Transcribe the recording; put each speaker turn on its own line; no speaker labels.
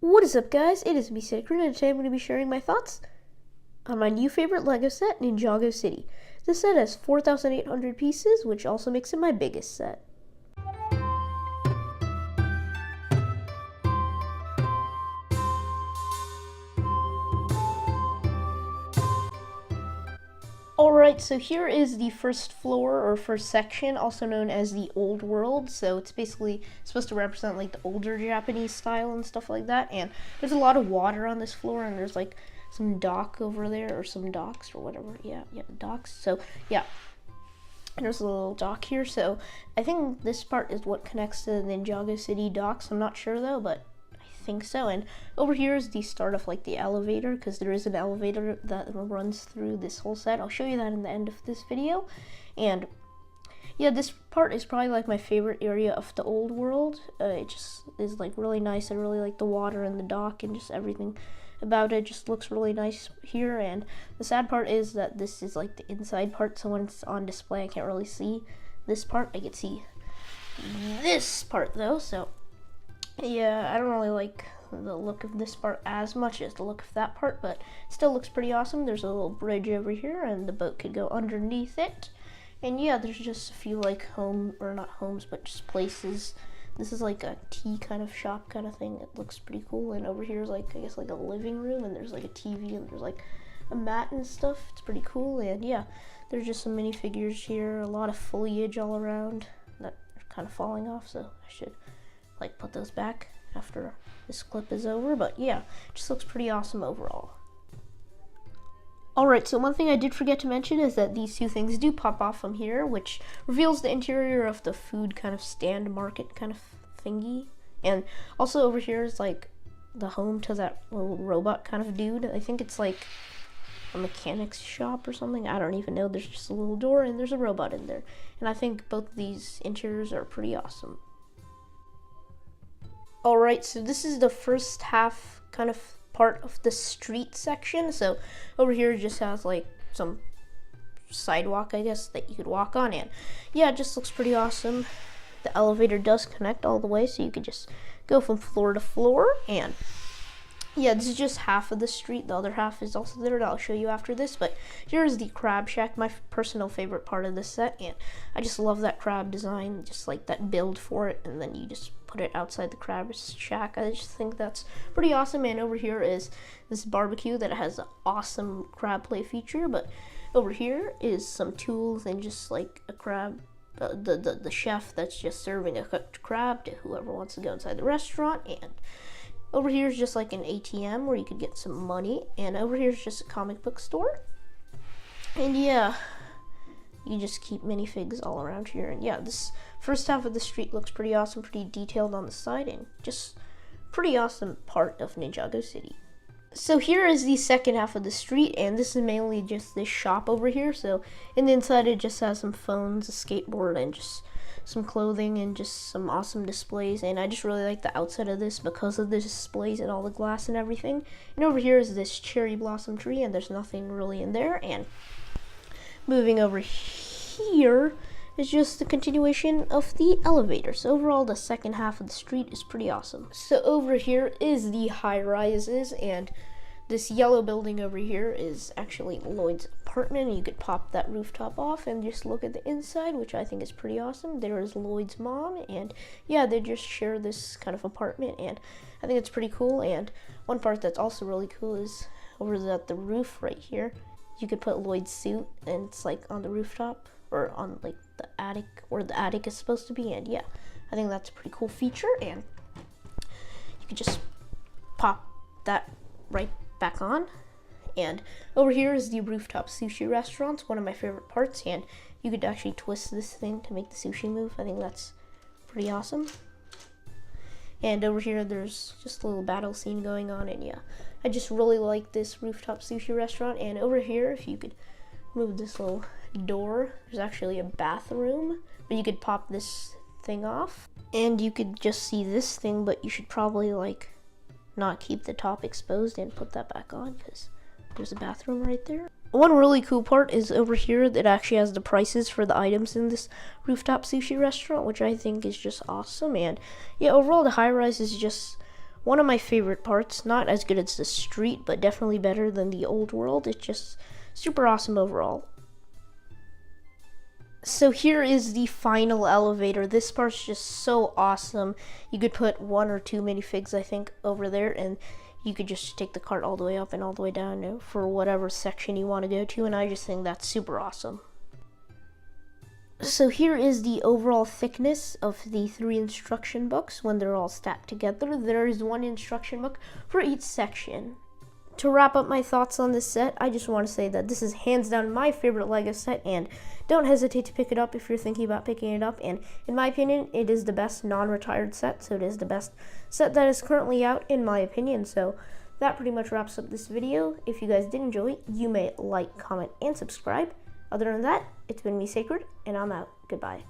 What is up, guys? It is me, Sacred, and today I'm going to be sharing my thoughts on my new favorite LEGO set, Ninjago City. This set has 4,800 pieces, which also makes it my biggest set. Alright, so here is the first floor, or first section, also known as the Old World. So it's basically supposed to represent like the older Japanese style and stuff like that. And there's a lot of water on this floor, and there's like some dock over there, or some docks, or whatever. Yeah, docks. So yeah, and there's a little dock here. So I think this part is what connects to the Ninjago City docks. I'm not sure though, but think so. And over here is the start of like the elevator, because there is an elevator that runs through this whole set. I'll show you that in the end of this video. And yeah, this part is probably like my favorite area of the old world. It just is like really nice. I really like the water and the dock and just everything about it just looks really nice here. And the sad part is that this is like the inside part, so when it's on display I can't really see this part. I can see this part though, so yeah, I don't really like the look of this part as much as the look of that part, but it still looks pretty awesome. There's a little bridge over here, and the boat could go underneath it. And yeah, there's just a few like not homes, but just places. This is like a tea kind of shop kind of thing. It looks pretty cool. And over here is like, I guess like a living room, and there's like a TV, and there's like a mat and stuff. It's pretty cool. And yeah, there's just some minifigures here, a lot of foliage all around that are kind of falling off, so I should like put those back after this clip is over. But yeah, it just looks pretty awesome overall. Alright, so one thing I did forget to mention is that these two things do pop off from here, which reveals the interior of the food kind of stand market kind of thingy. And also over here is like the home to that little robot kind of dude. I think it's like a mechanic's shop or something. I don't even know. There's just a little door and there's a robot in there. And I think both of these interiors are pretty awesome. Alright, so this is the first half kind of part of the street section. So over here it just has like some sidewalk, I guess, that you could walk on. And yeah, it just looks pretty awesome. The elevator does connect all the way, so you could just go from floor to floor. And yeah, this is just half of the street. The other half is also there, that I'll show you after this. But here's the crab shack, my personal favorite part of this set. And I just love that crab design, just like that build for it. And then you just put it outside the crab shack. I just think that's pretty awesome. And over here is this barbecue that has an awesome crab play feature. But over here is some tools and just like a crab, the chef that's just serving a cooked crab to whoever wants to go inside the restaurant. And over here is just like an ATM where you could get some money. And over here is just a comic book store. And yeah, you just keep minifigs all around here. And yeah, this first half of the street looks pretty awesome, pretty detailed on the side, and just pretty awesome part of Ninjago City. So here is the second half of the street, and this is mainly just this shop over here. So in the inside it just has some phones, a skateboard, and just some clothing and just some awesome displays. And I just really like the outside of this because of the displays and all the glass and everything. And over here is this cherry blossom tree, and there's nothing really in there. And moving over here is just the continuation of the elevator. So overall, the second half of the street is pretty awesome. So over here is the high rises, and this yellow building over here is actually Lloyd's apartment. You could pop that rooftop off and just look at the inside, which I think is pretty awesome. There is Lloyd's mom, and yeah, they just share this kind of apartment, and I think it's pretty cool. And one part that's also really cool is over at the roof right here. You could put Lloyd's suit, and it's like on the rooftop or on like the attic where the attic is supposed to be. And yeah, I think that's a pretty cool feature. And you could just pop that right back on. And over here is the Rooftop sushi restaurant, one of my favorite parts. And you could actually twist this thing to make the sushi move. I think that's pretty awesome. And over here there's just a little battle scene going on. And yeah, I just really like this Rooftop sushi restaurant. And over here, if you could move this little door, there's actually a bathroom, but you could pop this thing off and you could just see this thing, but you should probably like not keep the top exposed and put that back on, because there's a bathroom right there. One really cool part is over here that actually has the prices for the items in this Rooftop sushi restaurant, which I think is just awesome. And yeah, overall the high rise is just one of my favorite parts. Not as good as the street, but definitely better than the old world. It's just super awesome overall. So here is the final elevator. This part's just so awesome. You could put 1 or 2 minifigs, I think, over there, and you could just take the cart all the way up and all the way down for whatever section you want to go to, and I just think that's super awesome. So here is the overall thickness of the 3 instruction books when they're all stacked together. There is 1 instruction book for each section. To wrap up my thoughts on this set, I just want to say that this is hands down my favorite LEGO set, and don't hesitate to pick it up if you're thinking about picking it up. And in my opinion, it is the best non-retired set, so it is the best set that is currently out in my opinion. So that pretty much wraps up this video. If you guys did enjoy, you may like, comment, and subscribe. Other than that, it's been me, Sacred, and I'm out. Goodbye.